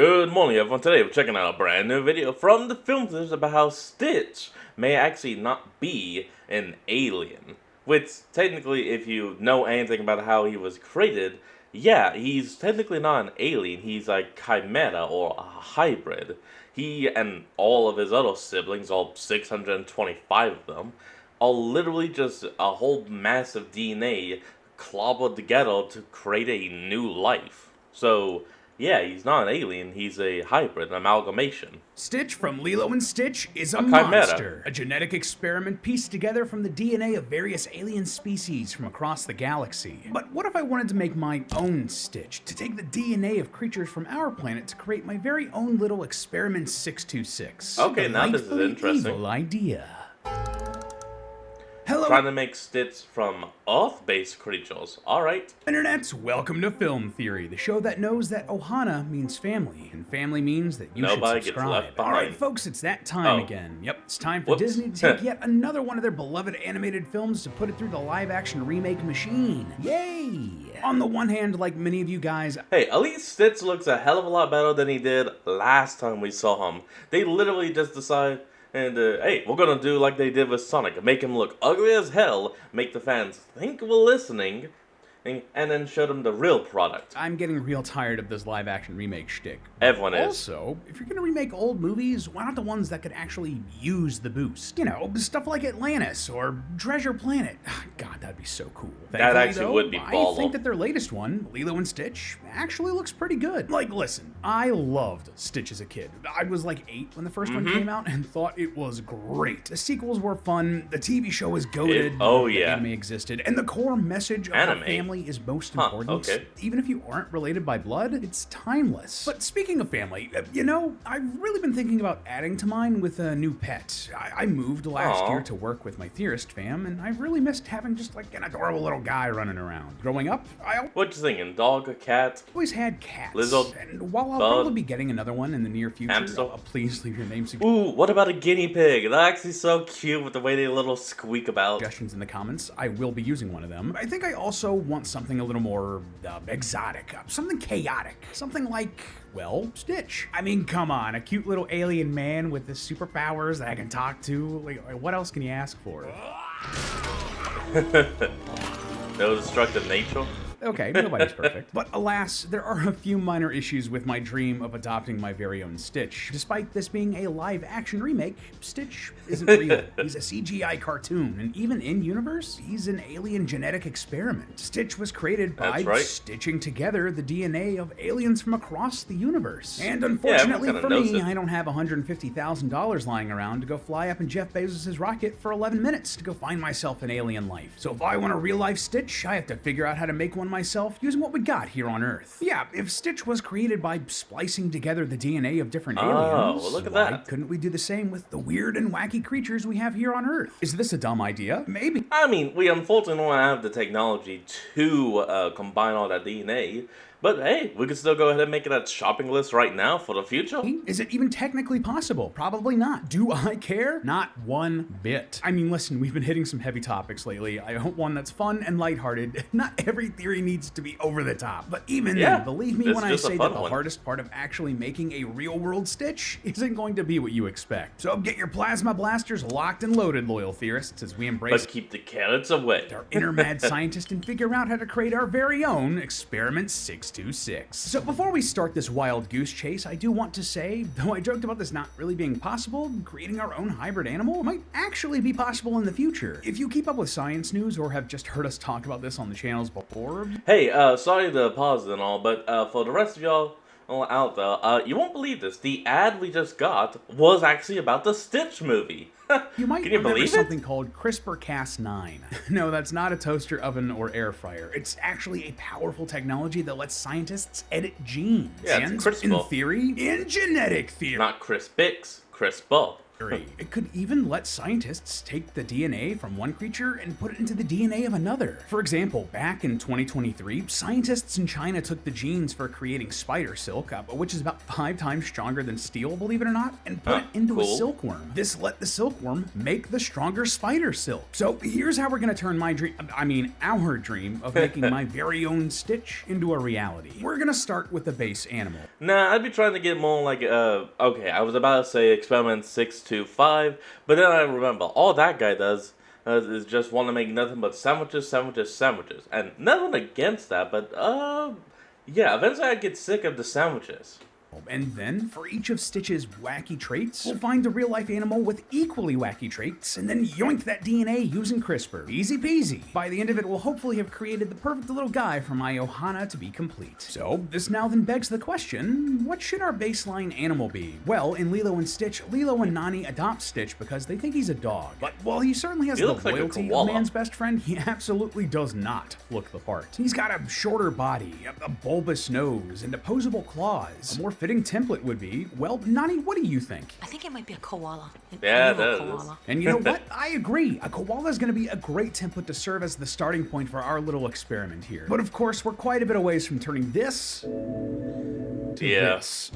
Good morning everyone, today we're checking out a brand new video from the Film Theaters about how Stitch may actually not be an alien. Which, technically, if you know anything about how he was created, yeah, he's technically not an alien, he's a chimera or a hybrid. He and all of his other siblings, all 625 of them, are literally just a whole mass of DNA clobbered together to create a new life. So, yeah, he's not an alien, he's a hybrid, an amalgamation. Stitch from Lilo and Stitch is a chimera. monster, a genetic experiment pieced together from the DNA of various alien species from across the galaxy. But what if I wanted to make my own Stitch, to take the DNA of creatures from our planet to create my very own little Experiment 626? Okay, now this is Delightfully interesting. Evil idea. Hello, Trying to make Stitch from Earth-based creatures. Alright. Internets, welcome to Film Theory, the show that knows that Ohana means family, and family means that you Nobody should gets subscribe. left behind. Alright folks, it's that time Oh. again. Yep, it's time for Whoops. Disney to take yet another one of their beloved animated films to put it through the live-action remake machine. Yay! On the one hand, like many of you guys, Hey, at least Stitch looks a hell of a lot better than he did last time we saw him. They literally just decide, hey, we're gonna do like they did with Sonic. Make him look ugly as hell, make the fans think we're listening, and then show them the real product. I'm getting real tired of this live-action remake shtick. Everyone is. Also, if you're gonna remake old movies, why not the ones that could actually use the boost? You know, stuff like Atlantis or Treasure Planet. God, that'd be so cool. That Thankfully, actually though, would be I baller. think that their latest one, Lilo and Stitch, actually looks pretty good. Like, listen, I loved Stitch as a kid. I was like 8 when the 1st one came out and thought it was great. The sequels were fun, the TV show was goated, oh, the yeah. anime existed, and the core message of Anime? how family is most Huh, important. okay. Even if you aren't related by blood, it's timeless. But speaking of family, you know, I've really been thinking about adding to mine with a new pet. I moved last Aw. year to work with my theorist fam, and I've really missed having just like an adorable little guy running around. Growing up, I What you thinking? Dog or cat? always had cats. Lizard, and while I'll bug, probably be getting another one in the near future, hamster. please leave your name Ooh, what about a guinea pig? They're actually so cute with the way they little squeak about. suggestions in the comments. I will be using one of them. I think I also want something a little more exotic, something chaotic, something like, well, Stitch. I mean, come on, a cute little alien man with the superpowers that I can talk to. Like, what else can you ask for? No destructive nature? Okay, nobody's perfect. But alas, there are a few minor issues with my dream of adopting my very own Stitch. Despite this being a live-action remake, Stitch isn't real. He's a CGI cartoon, and even in universe, he's an alien genetic experiment. Stitch was created by That's right. stitching together the DNA of aliens from across the universe. And unfortunately everyone for kinda knows me, it. I don't have $150,000 lying around to go fly up in Jeff Bezos' rocket for 11 minutes to go find myself an alien life. So if I want a real-life Stitch, I have to figure out how to make one myself using what we got here on Earth. Yeah, if Stitch was created by splicing together the DNA of different aliens, well, look at why that. couldn't we do the same with the weird and wacky creatures we have here on Earth? Is this a dumb idea? Maybe. I mean, we unfortunately don't have the technology to combine all that DNA, but hey, we could still go ahead and make it a shopping list right now for the future. Is it even technically possible? Probably not. Do I care? Not one bit. I mean, listen, we've been hitting some heavy topics lately. I hope one that's fun and lighthearted. Not every theory needs to be over the top. But even Yeah, then, believe me it's when I just a say fun that the one. hardest part of actually making a real-world Stitch isn't going to be what you expect. So get your plasma blasters locked and loaded, loyal theorists, as we embrace But keep the carrots away. our inner mad scientist and figure out how to create our very own Experiment 626. So before we start this wild goose chase, I do want to say, though I joked about this not really being possible, creating our own hybrid animal might actually be possible in the future. If you keep up with science news or have just heard us talk about this on the channels before, Hey, sorry to pause and all, but for the rest of y'all out there, you won't believe this. The ad we just got was actually about the Stitch movie. you might Can you remember believe something it? called CRISPR-Cas9. No, that's not a toaster oven or air fryer. It's actually a powerful technology that lets scientists edit genes. Yeah, it's and CRISPR. in theory, in genetic theory. Not Crispix, CRISPR. It could even let scientists take the DNA from one creature and put it into the DNA of another. For example, back in 2023, scientists in China took the genes for creating spider silk, which is about 5 times stronger than steel, believe it or not, and put it into a silkworm. This let the silkworm make the stronger spider silk. So here's how we're gonna turn our dream of making my very own Stitch into a reality. We're gonna start with the base animal. Nah, I'd be trying to get more like, okay, I was about to say Experiment 625, but then I remember all that guy does is just want to make nothing but sandwiches. And nothing against that, but, yeah, eventually I get sick of the sandwiches. And then, for each of Stitch's wacky traits, we'll find a real-life animal with equally wacky traits, and then yoink that DNA using CRISPR. Easy peasy. By the end of it, we'll hopefully have created the perfect little guy for my Ohana to be complete. So, this now then begs the question, what should our baseline animal be? Well, in Lilo and Stitch, Lilo and Nani adopt Stitch because they think he's a dog. But while he certainly has the loyalty of man's best friend, he absolutely does not look the part. He's got a shorter body, a bulbous nose, and opposable claws. A more fitting template would be, well, Nani, what do you think? I think it might be a koala. Yeah, that koala. And you know what? I agree. A koala is going to be a great template to serve as the starting point for our little experiment here. But of course, we're quite a bit away from turning this to this.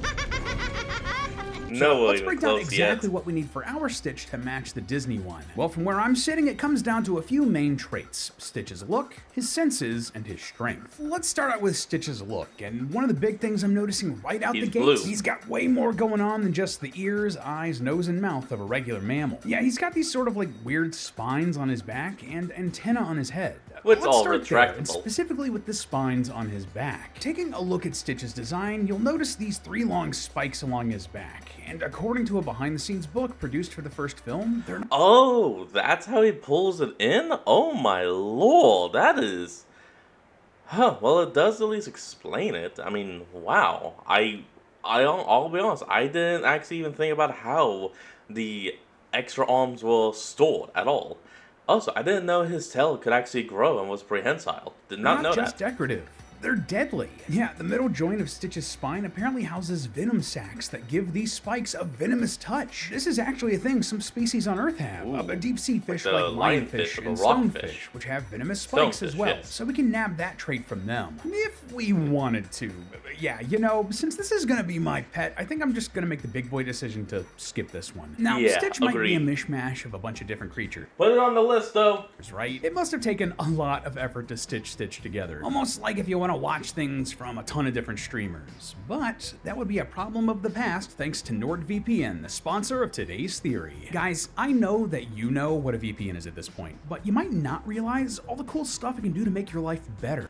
No, let's break down exactly what we need for our Stitch to match the Disney one. Well, from where I'm sitting, it comes down to a few main traits: Stitch's look, his senses, and his strength. Let's start out with Stitch's look, and one of the big things I'm noticing right out the gate, he's got way more going on than just the ears, eyes, nose, and mouth of a regular mammal. Yeah, he's got these sort of like weird spines on his back and antenna on his head. It's all retractable. There, and specifically with the spines on his back. Taking a look at Stitch's design, you'll notice these 3 long spikes along his back. And according to a behind-the-scenes book produced for the first film, they're... Oh, that's how he pulls it in? Oh my lord, that is... Huh, well, it does at least explain it. I mean, wow. I'll be honest, I didn't actually even think about how the extra arms were stored at all. Also, I didn't know his tail could actually grow and was prehensile. Did not know that. Not just decorative. They're deadly. Yeah, the middle joint of Stitch's spine apparently houses venom sacs that give these spikes a venomous touch. This is actually a thing some species on Earth have. A deep-sea fish like lionfish and stonefish, which have venomous spikes as well. Yes. So we can nab that trait from them, if we wanted to. Yeah, you know, since this is gonna be my pet, I think I'm just gonna make the big boy decision to skip this one. Now, Stitch might be a mishmash of a bunch of different creatures. Put it on the list, though. Right? It must have taken a lot of effort to stitch Stitch together. Almost like if you want to watch things from a ton of different streamers. But that would be a problem of the past thanks to NordVPN, the sponsor of today's theory. Guys, I know that you know what a VPN is at this point, but you might not realize all the cool stuff it can do to make your life better.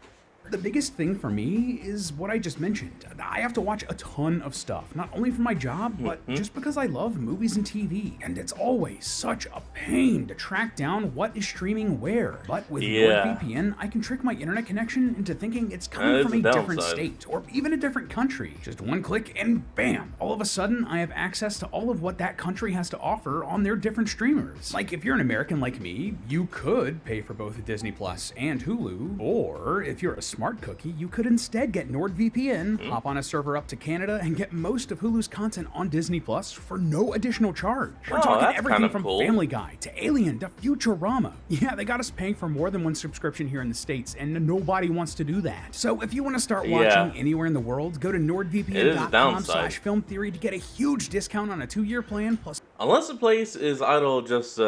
The biggest thing for me is what I just mentioned. I have to watch a ton of stuff, not only for my job, but just because I love movies and TV. And it's always such a pain to track down what is streaming where. But with NordVPN, I can trick my internet connection into thinking it's coming from a different state, or even a different country. Just one click and bam! All of a sudden, I have access to all of what that country has to offer on their different streamers. Like, if you're an American like me, you could pay for both Disney Plus and Hulu, or if you're a smart cookie, you could instead get NordVPN, hop on a server up to Canada, and get most of Hulu's content on Disney Plus for no additional charge. We're talking everything from Family Guy to Alien to Futurama. Yeah, they got us paying for more than one subscription here in the States, and nobody wants to do that. So if you want to start watching anywhere in the world, go to nordvpn.com/filmtheory to get a huge discount on a 2-year plan, plus... Unless the place is either just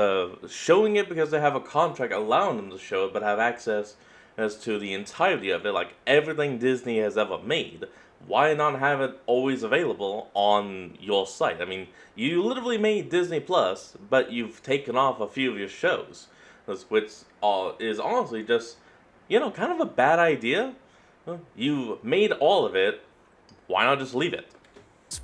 showing it because they have a contract allowing them to show it, but have access as to the entirety of it, like everything Disney has ever made, why not have it always available on your site? I mean, you literally made Disney Plus, but you've taken off a few of your shows, which is honestly just, you know, kind of a bad idea. You made all of it, why not just leave it?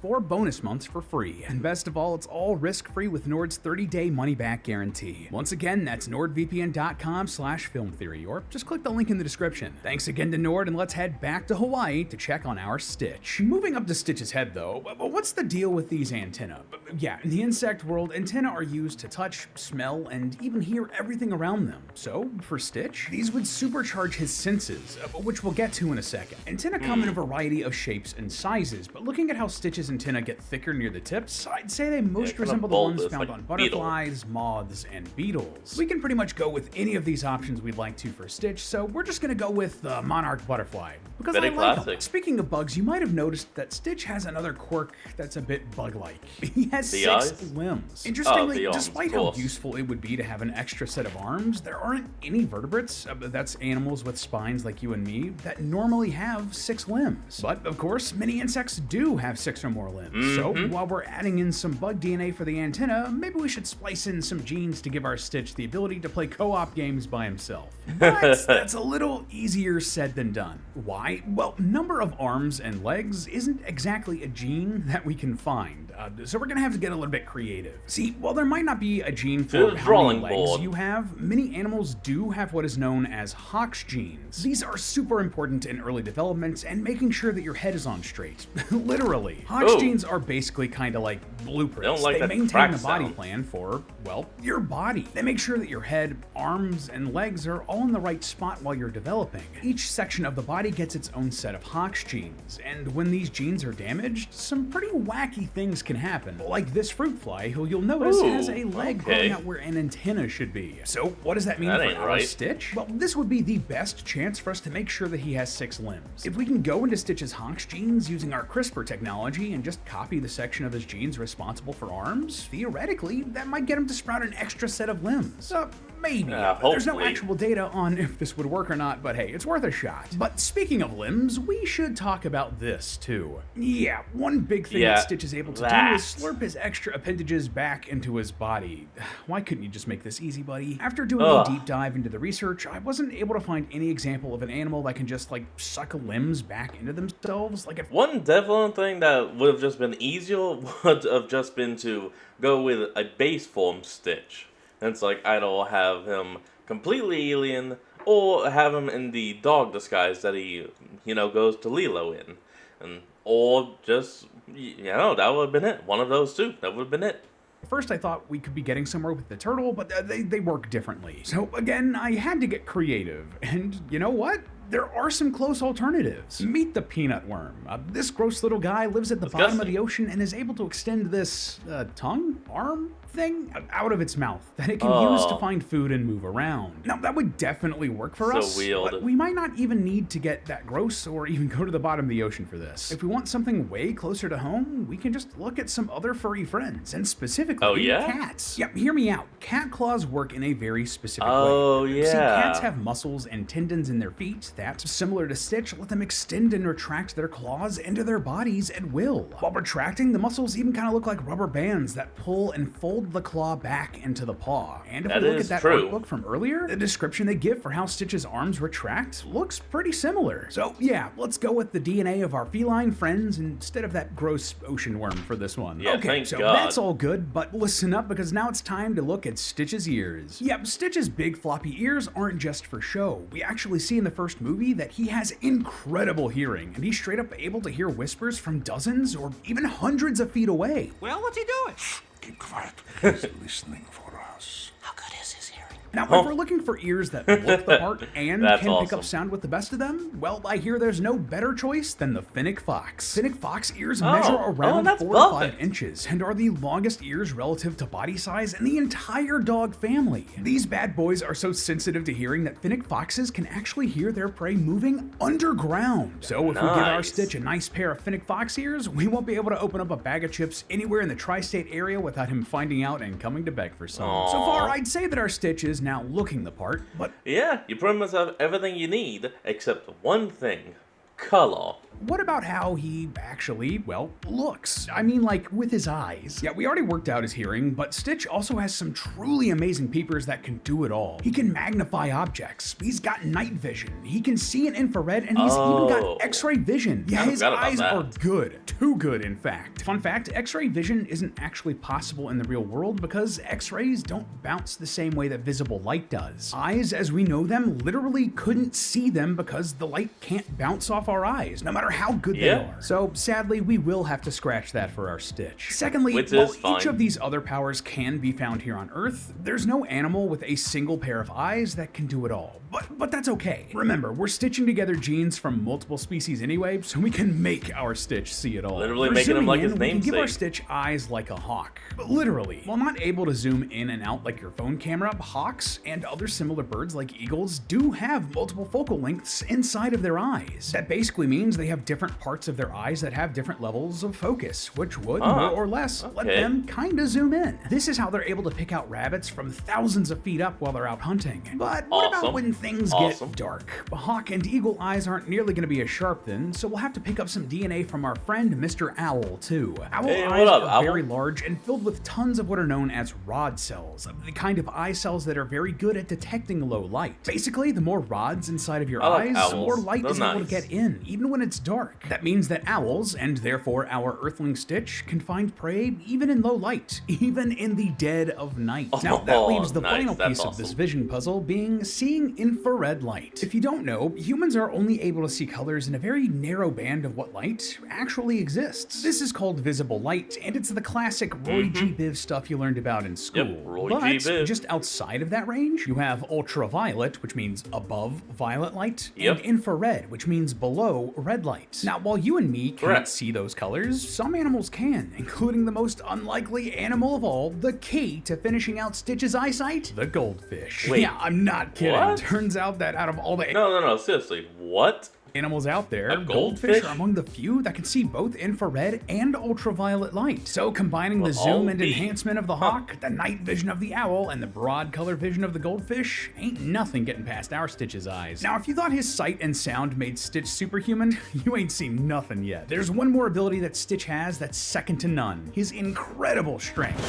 4 bonus months for free. And best of all, it's all risk-free with Nord's 30-day money-back guarantee. Once again, that's nordvpn.com/filmtheory, or just click the link in the description. Thanks again to Nord, and let's head back to Hawaii to check on our Stitch. Moving up to Stitch's head, though, what's the deal with these antennae? Yeah, in the insect world, antennae are used to touch, smell, and even hear everything around them. So, for Stitch, these would supercharge his senses, which we'll get to in a second. Antennae come in a variety of shapes and sizes, but looking at how Stitch's antennae get thicker near the tips, I'd say they most kinda resemble the ones bulbous, found like on beetle. butterflies, moths, and beetles. We can pretty much go with any of these options we'd like to for Stitch, so we're just gonna go with the monarch butterfly, because Very I like him. classic. Speaking of bugs, you might have noticed that Stitch has another quirk that's a bit bug-like. He has The 6 eyes? limbs. Interestingly, the arms, despite of how course. useful it would be to have an extra set of arms, there aren't any vertebrates, that's animals with spines like you and me, that normally have 6 limbs. But of course, many insects do have 6 or more limbs. So while we're adding in some bug DNA for the antenna, maybe we should splice in some genes to give our Stitch the ability to play co-op games by himself. But that's a little easier said than done. Why? Well, number of arms and legs isn't exactly a gene that we can find. So we're gonna have to get a little bit creative. See, while there might not be a gene To for the how drawing many legs board. you have, many animals do have what is known as Hox genes. These are super important in early development and making sure that your head is on straight. Literally. Hox Oh. genes are basically kind of like blueprints. They don't like that maintain crack the body sound. plan for, well, your body. They make sure that your head, arms, and legs are all in the right spot while you're developing. Each section of the body gets its own set of Hox genes, and when these genes are damaged, some pretty wacky things can happen. Like this fruit fly, who you'll notice Ooh, has a leg okay. growing out where an antenna should be. So what does that mean That for ain't our right. Stitch? Well, this would be the best chance for us to make sure that he has 6 limbs. If we can go into Stitch's Hox genes using our CRISPR technology and just copy the section of his genes responsible for arms, theoretically, that might get him to sprout an extra set of limbs. Maybe. There's no hopefully. actual data on if this would work or not, but hey, it's worth a shot. But speaking of limbs, we should talk about this too. Yeah, one big thing Yeah, that Stitch is able to do that. is slurp his extra appendages back into his body. Why couldn't you just make this easy, buddy? After doing Ugh. a deep dive into the research, I wasn't able to find any example of an animal that can just like suck limbs back into themselves. Like if One definite thing that would have just been easier would have just been to go with a base form Stitch. And it's like either have him completely alien or have him in the dog disguise that he, goes to Lilo in. Or just, that would have been it. One of those two. That would have been it. First, I thought we could be getting somewhere with the turtle, but they work differently. So again, I had to get creative. And you know what? There are some close alternatives. Meet the peanut worm. This gross little guy lives at the bottom of the ocean and is able to extend this tongue, arm thing out of its mouth that it can use to find food and move around. Now, that would definitely work for So us, weird. but we might not even need to get that gross or even go to the bottom of the ocean for this. If we want something way closer to home, we can just look at some other furry friends, and specifically Oh, yeah? cats. Yep, hear me out. Cat claws work in a very specific Oh, way. yeah. See, cats have muscles and tendons in their feet that, similar to Stitch, let them extend and retract their claws into their bodies at will. While retracting, the muscles even kind of look like rubber bands that pull and fold the claw back into the paw. And if That we look is at that true. artbook from earlier, the description they give for how Stitch's arms retract looks pretty similar. So yeah, let's go with the DNA of our feline friends instead of that gross ocean worm for this one. Yeah, okay, thank so God. that's all good, but listen up because now it's time to look at Stitch's ears. Yep, Stitch's big floppy ears aren't just for show. We actually see in the first movie that he has incredible hearing, and he's straight up able to hear whispers from dozens or even hundreds of feet away. Well, what's he doing? Keep quiet. He's listening for us. How good is his hearing? Now, if we're looking for ears that look the part and That's can pick awesome. up sound with the best of them, well, I hear there's no better choice than the Finnick Fox. Finnick Fox ears measure around that's 4 to 5 perfect. inches and are the longest ears relative to body size in the entire dog family. These bad boys are so sensitive to hearing that Finnick Foxes can actually hear their prey moving underground. So if we give our Nice. Stitch a nice pair of Finnick Fox ears, we won't be able to open up a bag of chips anywhere in the tri-state area without him finding out and coming to beg for some. So Aw. far, I'd say that our Stitch is now looking the part, but Yeah, you pretty much have everything you need except one thing. Color. what about how he actually, well, looks? I mean, like, with his eyes. Yeah, we already worked out his hearing, but Stitch also has some truly amazing peepers that can do it all. He can magnify objects, he's got night vision, he can see in infrared, and he's even Oh. got X-ray vision. Yeah, I his forgot about eyes that. are good. Too good, in fact. Fun fact, X-ray vision isn't actually possible in the real world because X-rays don't bounce the same way that visible light does. Eyes, as we know them, literally couldn't see them because the light can't bounce off our eyes, no matter matter how good they are. So sadly, we will have to scratch that for our Stitch. Secondly, Which while is fine. each of these other powers can be found here on Earth, there's no animal with a single pair of eyes that can do it all. But that's okay. Remember, we're stitching together genes from multiple species anyway, so we can make our Stitch see it all. Literally For making him zooming like in, his we can give our namesake. Stitch eyes like a hawk. But literally, while not able to zoom in and out like your phone camera, hawks and other similar birds like eagles do have multiple focal lengths inside of their eyes. That basically means they have different parts of their eyes that have different levels of focus, which would more or less let okay. them kinda zoom in. This is how they're able to pick out rabbits from thousands of feet up while they're out hunting. But what about Awesome. when things Awesome. get dark? Hawk and eagle eyes aren't nearly going to be as sharp then, so we'll have to pick up some DNA from our friend Mr. Owl too. Owl Hey, eyes what up, are Owl? very large and filled with tons of what are known as rod cells, the kind of eye cells that are very good at detecting low light. Basically, the more rods inside of your I like eyes, owls. the more light They're is able to nice. get in, even when it's dark. That means that owls, and therefore our Earthling Stitch, can find prey even in low light, even in the dead of night. Now, that Oh, leaves the nice. final That's piece of awesome. this vision puzzle being seeing infrared light. If you don't know, humans are only able to see colors in a very narrow band of what light actually exists. This is called visible light, and it's the classic Roy G. Biv stuff you learned about in school. Roy but G. Biv. just outside of that range, you have ultraviolet, which means above violet light, Yep. and infrared, which means below red light. Now, while you and me can't Correct. see those colors, some animals can, including the most unlikely animal of all, the key to finishing out Stitch's eyesight, the goldfish. Wait, yeah, I'm not kidding. what? Turns out that out of all the No, seriously, what? animals out there, A goldfish? are among the few that can see both infrared and ultraviolet light. So combining the zoom and the- enhancement of the hawk, the night vision of the owl, and the broad color vision of the goldfish, ain't nothing getting past our Stitch's eyes. Now, if you thought his sight and sound made Stitch superhuman, you ain't seen nothing yet. There's one more ability that Stitch has that's second to none: his incredible strength.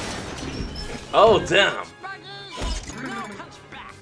Oh, damn.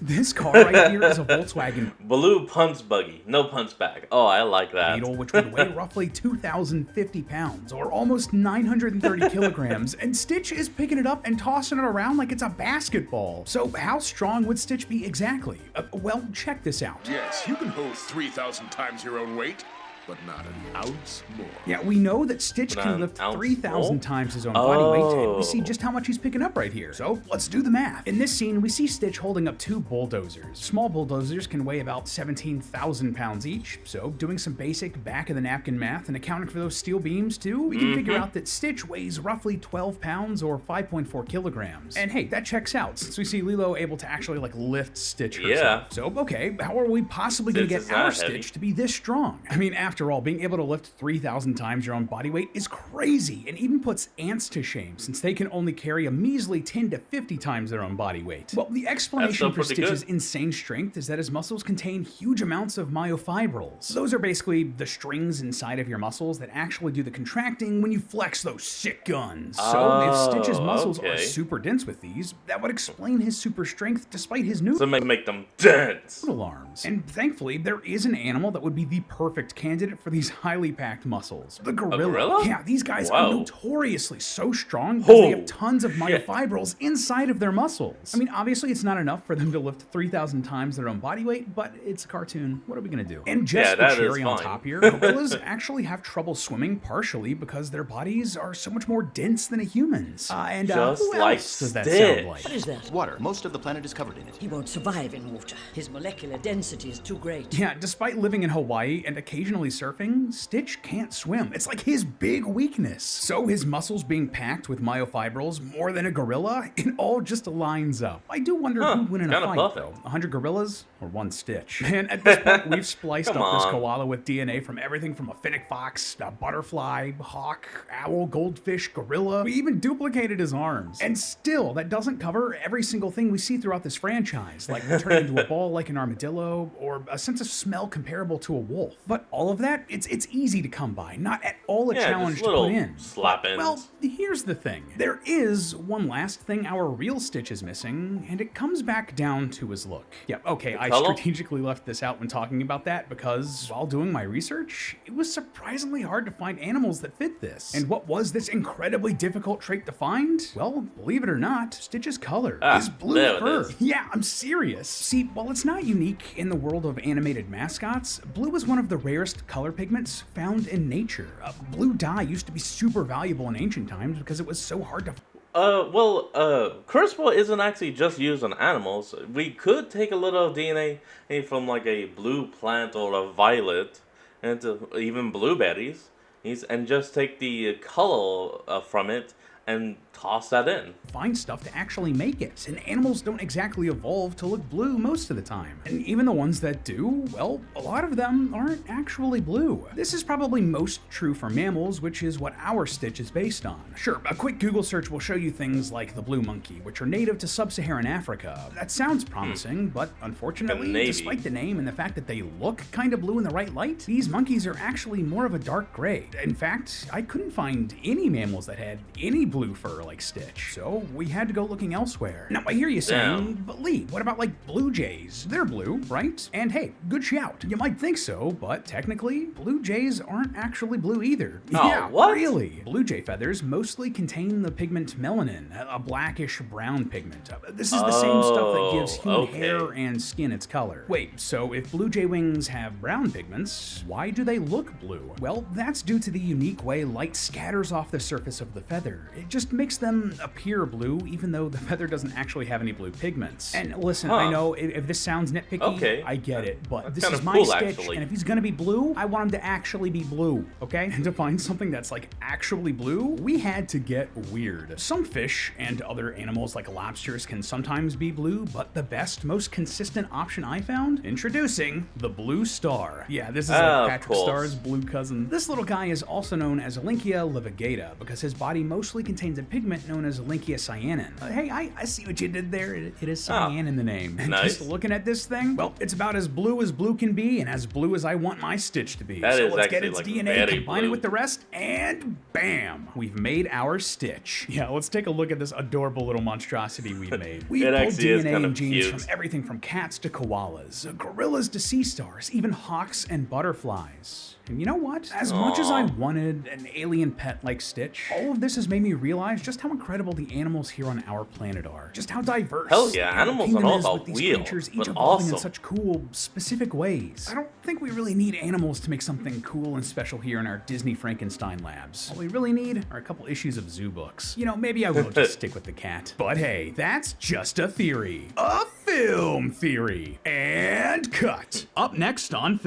This car right here is a Volkswagen Blue punch buggy. No punch back. Oh, I like that. Beetle, which would weigh roughly 2,050 pounds, or almost 930 kilograms, and Stitch is picking it up and tossing it around like it's a basketball. So how strong would Stitch be exactly? Well, check this out. Yes, you can hold 3,000 times your own weight, but not an ounce more. Yeah, we know that Stitch Not can an lift ounce 3,000 more? times his own body weight, and we see Oh. just how much he's picking up right here. So let's do the math. In this scene, we see Stitch holding up two bulldozers. Small bulldozers can weigh about 17,000 pounds each, so doing some basic back-of-the-napkin math and accounting for those steel beams too, we can figure out that Stitch weighs roughly 12 pounds or 5.4 kilograms. And hey, that checks out, since we see Lilo able to actually lift Stitch herself. Yeah. So, okay, how are we possibly going to Stitch get is our not heavy. Stitch to be this strong? I mean, after all, being able to lift 3,000 times your own body weight is crazy, and even puts ants to shame, since they can only carry a measly 10 to 50 times their own body weight. Well, the explanation still for pretty Stitch's good. insane strength is that his muscles contain huge amounts of myofibrils. Those are basically the strings inside of your muscles that actually do the contracting when you flex those sick guns. So if Stitch's muscles are okay. super dense with these, that would explain his super strength despite his new So make them dense. noodle arms. And thankfully, there is an animal that would be the perfect candidate for these highly packed muscles. The gorilla. gorilla? Yeah, these guys Wow. are notoriously so strong because they Oh, have tons of shit. myofibrils inside of their muscles. I mean, obviously, it's not enough for them to lift 3,000 times their own body weight, but it's a cartoon. What are we gonna do? And just Yeah, the that is cherry on fine. top here, gorillas actually have trouble swimming partially because their bodies are so much more dense than a human's. Just who like else does that Stitch. sound like? What is that? Water. Most of the planet is covered in it. He won't survive in water. His molecular density is too great. Yeah, despite living in Hawaii and occasionally surfing, Stitch can't swim. It's like his big weakness. So his muscles being packed with myofibrils more than a gorilla, it all just lines up. I do wonder who'd win in a kinda fight, perfect. though. 100 gorillas or one Stitch? And at this point, we've spliced up Come this on. koala with DNA from everything from a finnick fox, a butterfly, hawk, owl, goldfish, gorilla. We even duplicated his arms. And still, that doesn't cover every single thing we see throughout this franchise, like turning into a ball like an armadillo, or a sense of smell comparable to a wolf. But all of that, it's easy to come by, not at all a Yeah, challenge just to little put in. slap ins. Well, here's the thing. There is one last thing our real Stitch is missing, and it comes back down to his look. Yeah, okay, I color? strategically left this out when talking about that because while doing my research, it was surprisingly hard to find animals that fit this. And what was this incredibly difficult trait to find? Well, believe it or not, Stitch's color is blue there it fur. is. Yeah, I'm serious. See, while it's not unique in the world of animated mascots, blue is one of the rarest color pigments found in nature. Blue dye used to be super valuable in ancient times because it was so hard to CRISPR isn't actually just used on animals. We could take a little DNA from like a blue plant or a violet, and even blueberries, and just take the color from it and toss that in. find stuff to actually make it. And animals don't exactly evolve to look blue most of the time. And even the ones that do, well, a lot of them aren't actually blue. This is probably most true for mammals, which is what our Stitch is based on. Sure, a quick Google search will show you things like the blue monkey, which are native to sub-Saharan Africa. That sounds promising, but unfortunately, despite the name and the fact that they look kind of blue in the right light, these monkeys are actually more of a dark gray. In fact, I couldn't find any mammals that had any blue fur like Stitch, so we had to go looking elsewhere. Now, I hear you saying, but Lee, what about like blue jays? They're blue, right? And hey, good shout. You might think so, but technically, blue jays aren't actually blue either. Oh, yeah, what? Really? Blue jay feathers mostly contain the pigment melanin, a blackish brown pigment. This is the same stuff that gives human hair and skin its color. Wait, so if blue jay wings have brown pigments, why do they look blue? Well, that's due to the unique way light scatters off the surface of the feather. It just makes them appear blue, even though the feather doesn't actually have any blue pigments. And listen, I know if this sounds nitpicky, I get it, but this is my cool, Stitch, actually. and if he's gonna be blue, I want him to actually be blue, okay? And to find something that's like actually blue, we had to get weird. Some fish and other animals like lobsters can sometimes be blue, but the best, most consistent option I found? Introducing the blue star. Yeah, this is like Patrick Starr's blue cousin. This little guy is also known as Olyncia livigata because his body mostly contains a pigment known as Olyncia cyanin. Hey, I see what you did there. It is cyan in the name. And Nice. just looking at this thing, well, it's about as blue can be and as blue as I want my Stitch to be. That So is let's get actually, its like, DNA, very combine it blue. with the rest, and bam, we've made our Stitch. Yeah, let's take a look at this adorable little monstrosity we've made. We It pulled actually is DNA kind and of genes cute. from everything from cats to koalas, gorillas to sea stars, even hawks and butterflies. And you know what? As much as I wanted an alien pet like Stitch, all of this has made me realize just how incredible the animals here on our planet are. Just how diverse. Hell yeah, our animals kingdom are all is about with these weird, creatures, each but evolving in awesome. such cool, specific ways. I don't think we really need animals to make something cool and special here in our Disney Frankenstein labs. All we really need are a couple issues of zoo books. You know, maybe I will just stick with the cat. But hey, that's just a theory. A film theory. And cut. Up next on...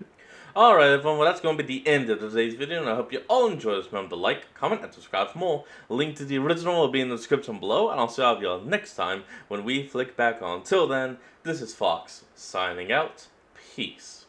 Alright everyone, well that's going to be the end of today's video, and I hope you all enjoyed this. Remember to like, comment, and subscribe for more. Link to the original will be in the description below, and I'll see all of y'all next time when we flick back on. Till then, this is Fox, signing out. Peace.